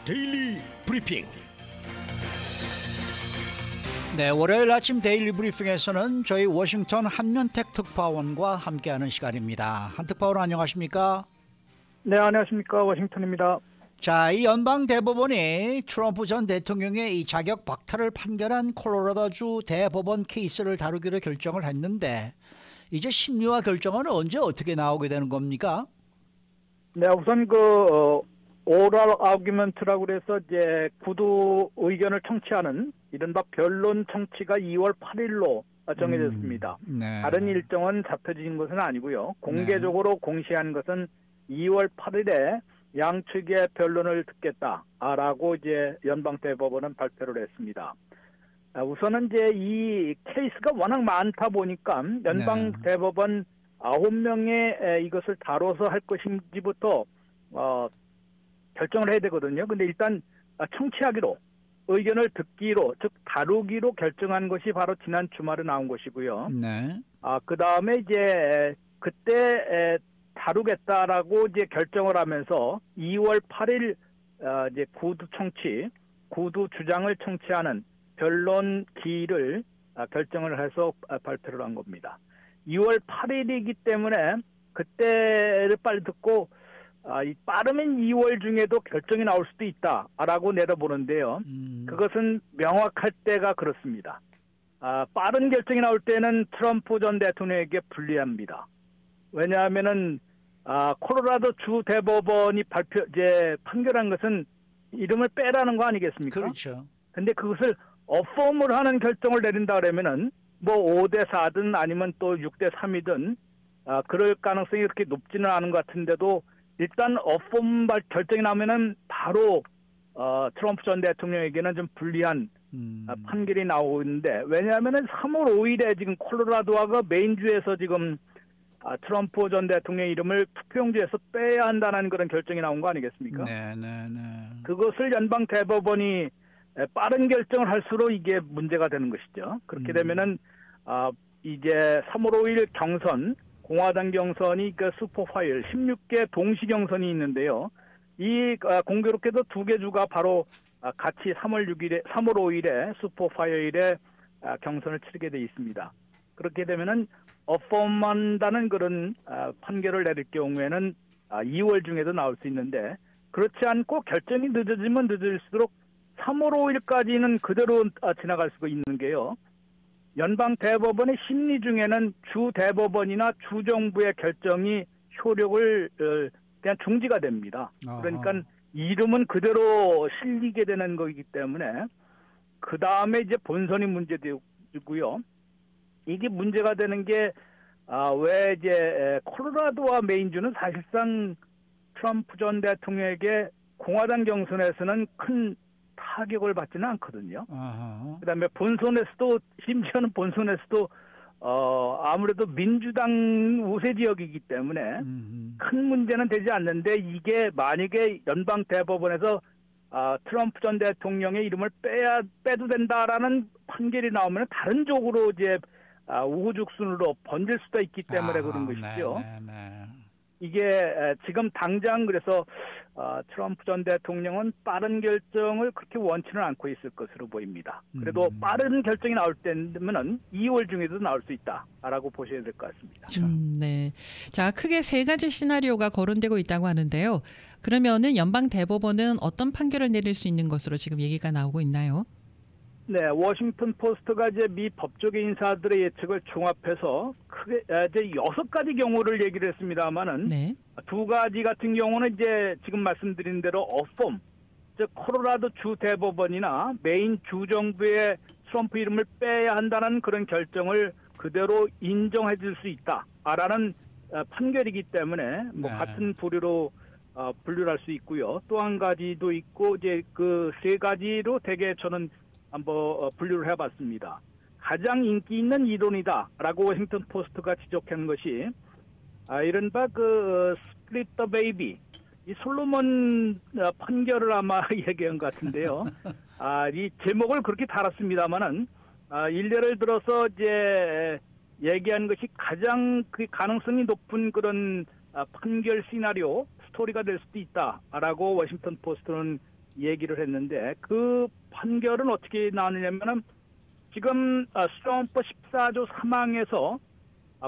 데일리 브리핑. 네, 월요일 아침 데일리 브리핑에서는 저희 워싱턴 한면택 특파원과 함께하는 시간입니다. 한 특파원 안녕하십니까? 네, 안녕하십니까. 워싱턴입니다. 자, 이 연방 대법원이 트럼프 전 대통령의 이 자격 박탈을 판결한 콜로라도주 대법원 케이스를 다루기로 결정을 했는데 이제 심리와 결정은 언제 어떻게 나오게 되는 겁니까? 네, 우선 오럴 아규먼트라고 그래서 이제 구두 의견을 청취하는 이른바 변론 청취가 2월 8일로 정해졌습니다. 네. 다른 일정은 잡혀진 것은 아니고요. 공개적으로 공시한 것은 2월 8일에 양측의 변론을 듣겠다라고 이제 연방대법원은 발표를 했습니다. 우선은 이제 이 케이스가 워낙 많다 보니까 연방대법원 9명의 이것을 다뤄서 할 것인지부터 결정을 해야 되거든요. 근데 일단 청취하기로, 의견을 듣기로, 즉 다루기로 결정한 것이 바로 지난 주말에 나온 것이고요. 네. 그 다음에 이제 그때 다루겠다라고 이제 결정을 하면서 2월 8일 이제 구두 주장을 청취하는 변론 기일을 결정을 해서 발표를 한 겁니다. 2월 8일이기 때문에 그때를 빨리 듣고 빠르면 2월 중에도 결정이 나올 수도 있다라고 내다보는데요. 그것은 명확할 때가 그렇습니다. 빠른 결정이 나올 때는 트럼프 전 대통령에게 불리합니다. 왜냐하면은 콜로라도 주 대법원이 이제 판결한 것은 이름을 빼라는 거 아니겠습니까? 그렇죠. 근데 그것을 어펌을 하는 결정을 내린다 그러면은 뭐 5대 4든 아니면 또 6대 3이든 그럴 가능성이 그렇게 높지는 않은 것 같은데도 일단 어펌 결정이 나면은 바로 트럼프 전 대통령에게는 좀 불리한 판결이 나오고 있는데, 왜냐하면은 3월 5일에 지금 콜로라도가 메인주에서 지금 트럼프 전 대통령 이름을 투표용지에서 빼야 한다는 그런 결정이 나온 거 아니겠습니까? 네. 그것을 연방 대법원이 빠른 결정을 할수록 이게 문제가 되는 것이죠. 그렇게 되면은 이제 3월 5일 경선, 공화당 경선이 그 슈퍼파일 16개 동시 경선이 있는데요. 이 공교롭게도 두 개 주가 바로 같이 3월 5일에 슈퍼파일에 경선을 치르게 돼 있습니다. 그렇게 되면은 어펌한다는 그런 판결을 내릴 경우에는 2월 중에도 나올 수 있는데, 그렇지 않고 결정이 늦어지면 늦을수록 3월 5일까지는 그대로 지나갈 수가 있는 게요. 연방 대법원의 심리 중에는 주 대법원이나 주 정부의 결정이 효력을 그냥 중지가 됩니다. 그러니까 이름은 그대로 실리게 되는 거기 때문에 그 다음에 이제 본선이 문제되고요. 이게 문제가 되는 게 왜 이제 콜로라도와 메인주는 사실상 트럼프 전 대통령에게 공화당 경선에서는 큰 타격을 받지는 않거든요. 그다음에 본선에서도, 심지어는 본선에서도 아무래도 민주당 우세 지역이기 때문에 큰 문제는 되지 않는데, 이게 만약에 연방 대법원에서 트럼프 전 대통령의 이름을 빼도 된다라는 판결이 나오면 다른 쪽으로 이제 우후죽순으로 번질 수도 있기 때문에 그런 것이죠. 이게 지금 당장 그래서 트럼프 전 대통령은 빠른 결정을 그렇게 원치는 않고 있을 것으로 보입니다. 그래도 빠른 결정이 나올 때면은 2월 중에도 나올 수 있다라고 보셔야 될 것 같습니다. 네. 자, 크게 세 가지 시나리오가 거론되고 있다고 하는데요. 그러면은 연방 대법원은 어떤 판결을 내릴 수 있는 것으로 지금 얘기가 나오고 있나요? 네, 워싱턴 포스트가 이제 미 법조계 인사들의 예측을 종합해서 크게 이제 6가지 경우를 얘기를 했습니다만은, 네. 2가지 같은 경우는 이제 지금 말씀드린 대로 어펌, 즉 콜로라도 주 대법원이나 메인 주 정부의 트럼프 이름을 빼야 한다는 그런 결정을 그대로 인정해 줄 수 있다라는 판결이기 때문에 뭐 같은 부류로 분류를 할 수 있고요. 또 한 가지도 있고, 이제 그 세 가지로 대개 저는 한번 분류를 해봤습니다. 가장 인기 있는 이론이다라고 워싱턴 포스트가 지적한 것이 이른바 스플릿 더 베이비, 이 솔로몬 판결을 아마 얘기한 것 같은데요. 이 제목을 그렇게 달았습니다만은 일례를 들어서 이제 얘기한 것이 가장 그 가능성이 높은 그런 판결 시나리오, 스토리가 될 수도 있다라고 워싱턴 포스트는 얘기를 했는데 그 판결은 어떻게 나왔느냐면은 지금 수정헌법 14조 3항에서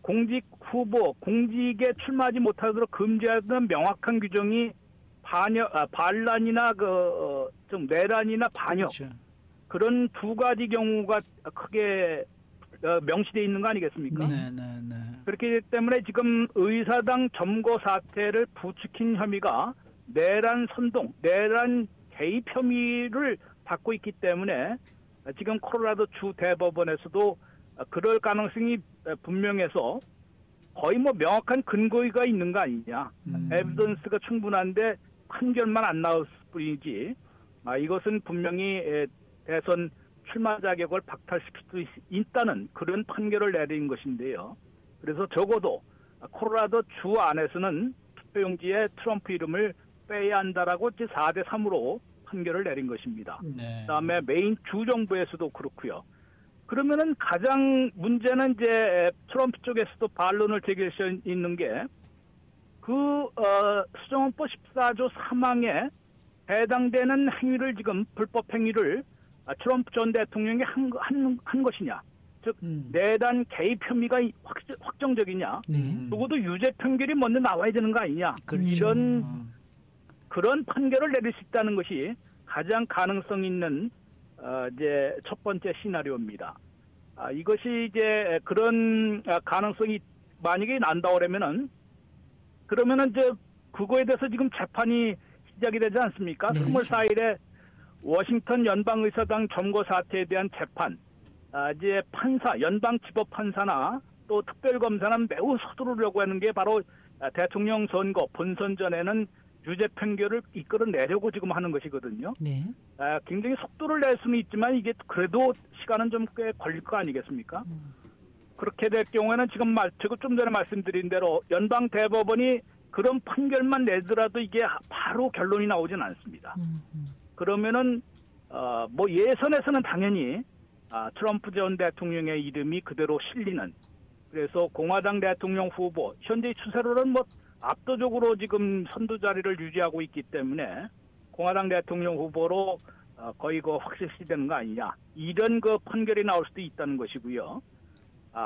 공직 후보, 공직에 출마하지 못하도록 금지하는 명확한 규정이 반란이나 좀 내란이나 반역 그렇죠. 그런 두 가지 경우가 크게 명시되어 있는 거 아니겠습니까? 네. 그렇기 때문에 지금 의사당 점거 사태를 부추긴 혐의가 내란 선동, 내란 개입 혐의를 받고 있기 때문에 지금 콜로라도 주 대법원에서도 그럴 가능성이 분명해서 거의 뭐 명확한 근거가 있는 거 아니냐. 에비던스가 충분한데 판결만 안 나올 뿐이지 이것은 분명히 대선 출마 자격을 박탈시킬 수 있다는 그런 판결을 내린 것인데요. 그래서 적어도 콜로라도 주 안에서는 투표용지에 트럼프 이름을 빼야 한다라고 이제 4대3으로 판결을 내린 것입니다. 네. 그다음에 메인 주정부에서도 그렇고요. 그러면은 가장 문제는 이제 트럼프 쪽에서도 반론을 제기할 수 있는 게 수정헌법 14조 3항에 해당되는 행위를 지금 불법 행위를 트럼프 전 대통령이 한 것이냐. 즉 내란 개입 혐의가 확정적이냐. 적어도 유죄 판결이 먼저 나와야 되는 거 아니냐. 그렇죠. 이런 그런 판결을 내릴 수 있다는 것이 가장 가능성 있는 이제 첫 번째 시나리오입니다. 이것이 이제 그런 가능성이 만약에 난다 그러면은 이제 그거에 대해서 지금 재판이 시작이 되지 않습니까? 네. 24일에 워싱턴 연방의사당 점거 사태에 대한 재판, 이제 판사, 연방지법 판사나 또 특별검사는 매우 서두르려고 하는 게 바로 대통령 선거 본선 전에는 유죄 판결을 이끌어내려고 지금 하는 것이거든요. 네. 굉장히 속도를 낼 수는 있지만 이게 그래도 시간은 좀 꽤 걸릴 거 아니겠습니까? 그렇게 될 경우에는 지금 제가 좀 전에 말씀드린 대로 연방 대법원이 그런 판결만 내더라도 이게 바로 결론이 나오진 않습니다. 그러면은 뭐 예선에서는 당연히 트럼프 전 대통령의 이름이 그대로 실리는, 그래서 공화당 대통령 후보 현재 추세로는 뭐 압도적으로 지금 선두 자리를 유지하고 있기 때문에 공화당 대통령 후보로 거의 확실시되는 거 아니냐, 이런 판결이 나올 수도 있다는 것이고요.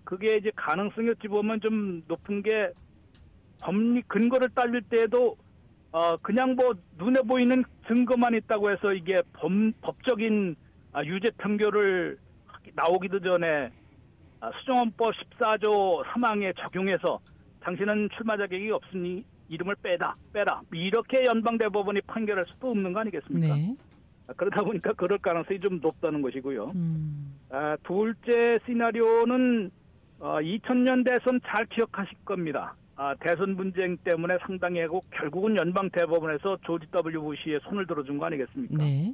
그게 이제 가능성이 어찌 보면 좀 높은 게 법리 근거를 따질 때에도 그냥 뭐 눈에 보이는 증거만 있다고 해서 이게 법적인 유죄 판결을 나오기도 전에 수정헌법 14조 3항에 적용해서 당신은 출마 자격이 없으니 이름을 빼라 이렇게 연방대법원이 판결할 수도 없는 거 아니겠습니까? 네. 그러다 보니까 그럴 가능성이 좀 높다는 것이고요. 둘째 시나리오는 2000년 대선 잘 기억하실 겁니다. 대선 분쟁 때문에 상당히 하고 결국은 연방대법원에서 조지 W. 부시의 손을 들어준 거 아니겠습니까? 네.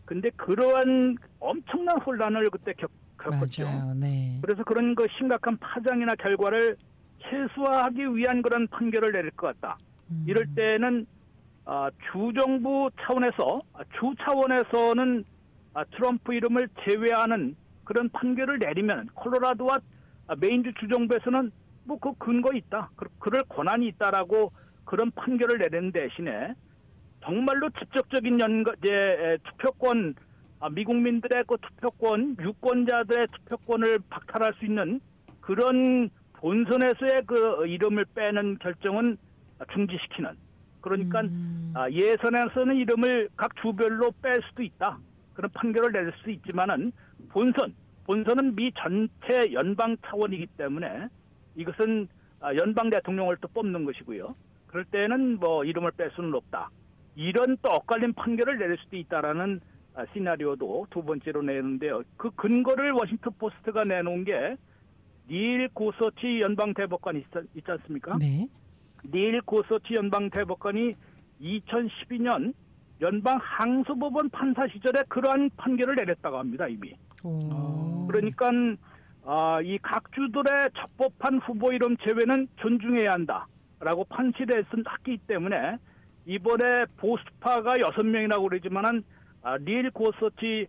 근데 그러한 엄청난 혼란을 그때 겪었죠. 맞아요. 네. 그래서 그런 심각한 파장이나 결과를 최소화하기 위한 그런 판결을 내릴 것 같다. 이럴 때는 주정부 차원에서, 주 차원에서는 트럼프 이름을 제외하는 그런 판결을 내리면 콜로라도와 메인주 주정부에서는 뭐 그 근거 있다, 그럴 권한이 있다라고 그런 판결을 내리는 대신에 정말로 직접적인 투표권, 미국민들의 그 투표권, 유권자들의 투표권을 박탈할 수 있는 그런 본선에서의 그 이름을 빼는 결정은 중지시키는. 그러니까 예선에서는 이름을 각 주별로 뺄 수도 있다, 그런 판결을 내릴 수 있지만은 본선은 미 전체 연방 차원이기 때문에 이것은 연방 대통령을 또 뽑는 것이고요. 그럴 때는 뭐 이름을 뺄 수는 없다, 이런 또 엇갈린 판결을 내릴 수도 있다라는 시나리오도 두 번째로 내는데요. 그 근거를 워싱턴 포스트가 내놓은 게 닐 고서치 연방 대법관이 있지 않습니까? 네. 닐 고서치 연방 대법관이 2012년 연방 항소법원 판사 시절에 그러한 판결을 내렸다고 합니다, 이미. 그러니까 이 각 주들의 적법한 후보 이름 제외는 존중해야 한다라고 판시를 했기 때문에 이번에 보수파가 6명이라고 그러지만은 닐 고서치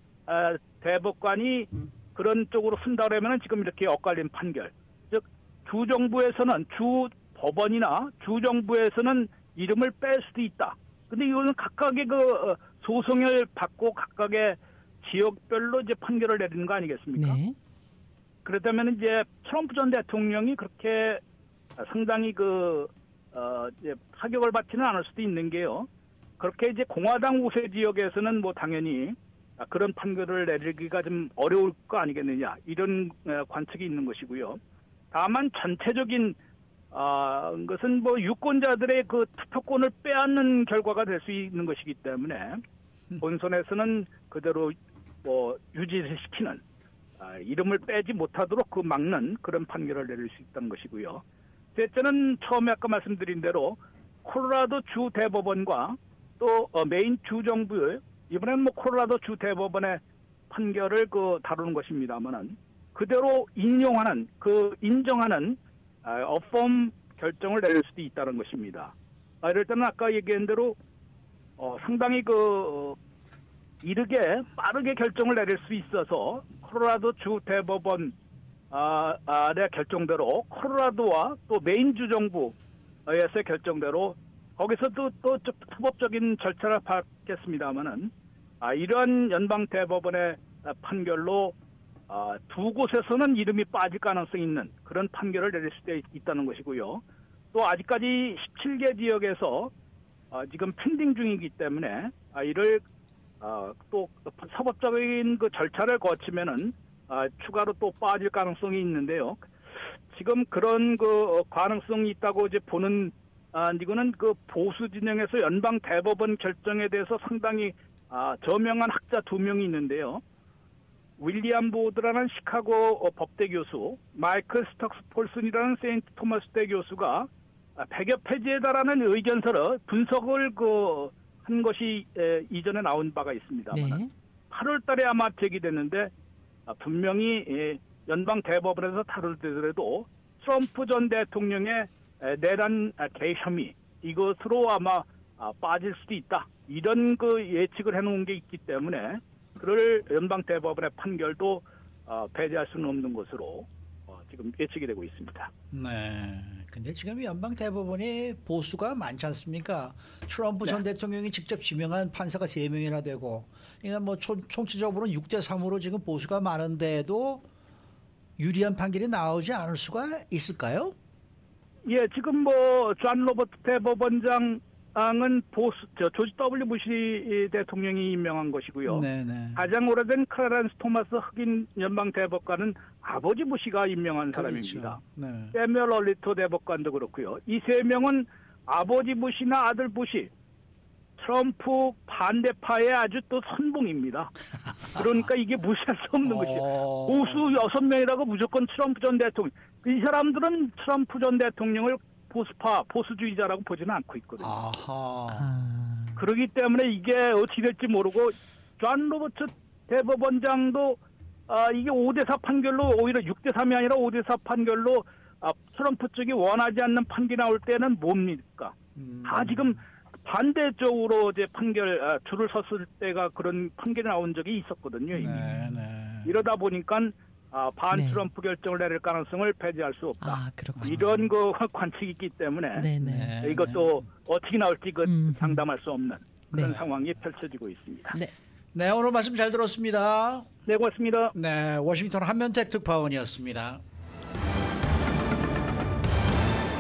대법관이 그런 쪽으로 쓴다 그러면은 지금 이렇게 엇갈린 판결, 즉 주정부에서는 법원이나 주정부에서는 이름을 뺄 수도 있다. 근데 이거는 각각의 그 소송을 받고 각각의 지역별로 이제 판결을 내리는 거 아니겠습니까? 네. 그렇다면 이제 트럼프 전 대통령이 그렇게 상당히 이제 타격을 받지는 않을 수도 있는 게요. 그렇게 이제 공화당 우세 지역에서는 뭐 당연히 그런 판결을 내리기가 좀 어려울 거 아니겠느냐 이런 관측이 있는 것이고요. 다만 전체적인 것은 뭐 유권자들의 그 투표권을 빼앗는 결과가 될 수 있는 것이기 때문에 본선에서는 그대로 뭐 유지시키는 이름을 빼지 못하도록 막는 그런 판결을 내릴 수 있다는 것이고요. 셋째는 처음에 아까 말씀드린 대로 콜로라도 주 대법원과 또 메인 주 정부의 이번에는 뭐 콜로라도 주 대법원의 판결을 다루는 것입니다만은 그대로 인정하는 어펌 결정을 내릴 수도 있다는 것입니다. 이럴 때는 아까 얘기한 대로 상당히 이르게 빠르게 결정을 내릴 수 있어서 콜로라도 주 대법원 의 결정대로 콜로라도와 또 메인 주 정부에서의 결정대로 거기서도 또 합법적인 절차를 밟겠습니다만은 이러한 연방 대법원의 판결로 두 곳에서는 이름이 빠질 가능성이 있는 그런 판결을 내릴 수도 있다는 것이고요. 또 아직까지 17개 지역에서 지금 펜딩 중이기 때문에 이를 또 사법적인 절차를 거치면은 추가로 또 빠질 가능성이 있는데요. 지금 그런 가능성이 있다고 이제 보는 이거는 보수 진영에서 연방 대법원 결정에 대해서 상당히 저명한 학자 2명이 있는데요. 윌리엄 보드라는 시카고 법대 교수, 마이클 스톡스 폴슨이라는 세인트 토마스 대 교수가 100여 페이지에 달하는 의견서를 분석을 한 것이 이전에 나온 바가 있습니다만 네. 8월 달에 아마 제기됐는데 분명히 연방 대법원에서 다룰 때도 트럼프 전 대통령의 내란 개입 혐의 이것으로 아마 빠질 수도 있다. 이런 예측을 해놓은 게 있기 때문에 그를 연방 대법원의 판결도 배제할 수는 없는 것으로 지금 예측이 되고 있습니다. 네. 근데 지금 연방 대법원이 보수가 많지 않습니까? 트럼프 전 대통령이 직접 지명한 판사가 3명이나 되고, 그러니까 뭐 총체적으로는 6대 3으로 지금 보수가 많은데도 유리한 판결이 나오지 않을 수가 있을까요? 예, 지금 뭐 존 로버트 대법원장은 조지 W 부시 대통령이 임명한 것이고요. 네네. 가장 오래된 클라렌스 토마스 흑인 연방 대법관은 아버지 부시가 임명한 사람입니다. 네. 세뮤얼 얼리토 대법관도 그렇고요. 이 3명은 아버지 부시나 아들 부시, 트럼프 반대파의 아주 또 선봉입니다. 그러니까 이게 무시할 수 없는 것이에요. 보수 6명이라고 무조건 트럼프 전 대통령. 이 사람들은 트럼프 전 대통령을 보수파, 보수주의자라고 보지는 않고 있거든요. 아하. 그렇기 때문에 이게 어떻게 될지 모르고 존 로버트 대법원장도 이게 5대4 판결로 오히려 6대3이 아니라 5대4 판결로 트럼프 쪽이 원하지 않는 판결이 나올 때는 뭡니까? 지금 반대쪽으로 이제 줄을 섰을 때가 그런 판결이 나온 적이 있었거든요. 이미. 네네. 이러다 보니까 반 트럼프 결정을 내릴 가능성을 배제할 수 없다. 그렇군요. 이런 관측이 있기 때문에 네네. 이것도 어떻게 나올지 장담할 수 없는 그런 네. 상황이 펼쳐지고 있습니다. 네. 네, 오늘 말씀 잘 들었습니다. 네, 고맙습니다. 네, 워싱턴 한면택 특파원이었습니다.